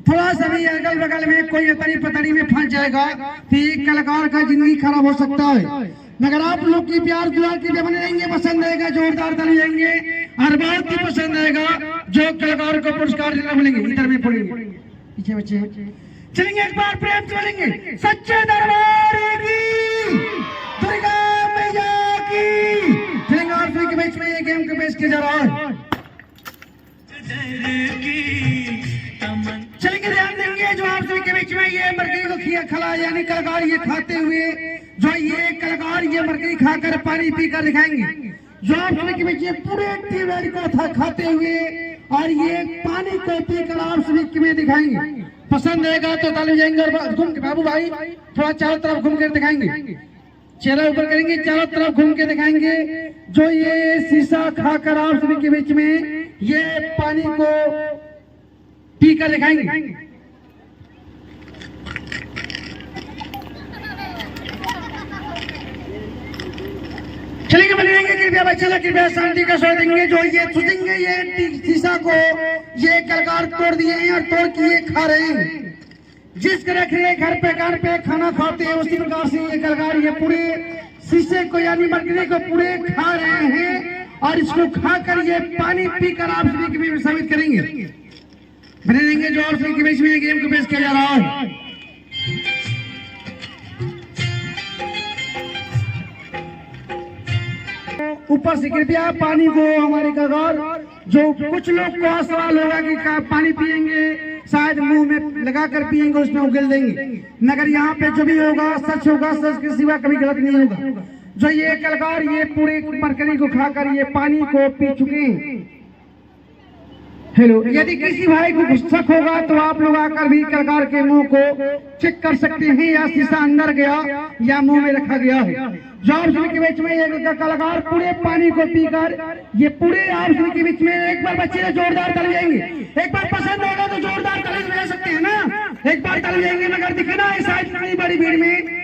थोड़ा सा भी अगल बगल में कोई अतरी पतरी में फंस जाएगा तो एक कलाकार का जिंदगी खराब हो सकता है। मगर आप लोग की प्यार दुलार की बने रहेंगे, पसंद आएगा, जोरदार ताली देंगे और बहुत ही पसंद आएगा जो कलाकार को पुरस्कार देना बोलेंगे। इधर में पड़ेंगे पीछे बच्चे चलेंगे, एक बार प्रेम से बोलेंगे सच्चे दरबार की, दुर्गा मैया की। चलेंगे और फिर के बीच में ये गेम को पेश किया जा रहा है। चलेंगे, ध्यान देंगे जो आप सभी के बीच में ये मरकरी को खिया खला यानी कलाकार ये खाते हुए, जो ये कलाकार ये मरकरी खाकर पानी पीकर दिखाएंगे। जो आप सभी के बीच ये पूरे टीवेड को था खाते हुए और ये पानी को पीकर आप सभी के में दिखाएंगे। पसंद आएगा तो ताली जाएंगे और घूम के बाबू भाई थोड़ा चारों तरफ घूम कर दिखाएंगे, चेहरा ऊपर करेंगे, चारों तरफ घूम के दिखाएंगे। जो ये शीशा खाकर आप सभी के बीच में ये पानी को पीकर दिखाएंगे। चलेंगे, बनेंगे कृपया बच्चे कृपया शांति का स्वर देंगे। जो ये छुटेंगे ये शीशा को ये कलाकार तोड़ दिए हैं और तोड़ के ये खा रहे हैं। जिस तरह के घर पे खाना खाते हैं उसी प्रकार से ये कलाकार ये पूरे शीशे को यानी मरकरी को पूरे खा रहे हैं और इसको खाकर ये पानी पीकर आप सभी के बीच साबित करेंगे। बने रहेंगे जो आप सभी के बीच में ये गेम को पेश किया जा रहा है। ऊपर से कृपया पानी को हमारे कलाकार, जो कुछ लोग को सवाल होगा कि पानी पिएंगे शायद मुंह में लगाकर पिएंगे उसमें उगल देंगे, मगर यहाँ पे जो भी होगा सच होगा, सच के सिवा कभी गलत नहीं होगा। जो ये कलाकार ये पूरे मरकरी को खाकर ये पानी को पी चुके हैं। हेलो, यदि किसी भाई को शक होगा तो आप लोग आकर भी कलाकार के मुंह को चेक कर सकते हैं, या शीशा अंदर गया या मुंह में रखा गया है। जो आप सभी के बीच में ये कलाकार पूरे पानी को पीकर ये पूरे आप सभी के बीच में एक बार बच्चे जोरदार ताली जाएंगे। एक बार पसंद होगा तो जोरदार ताली बजा सकते हैं ना, एक बार ताली जाएंगे। मगर दिखे ना शायद इतनी बड़ी भीड़ में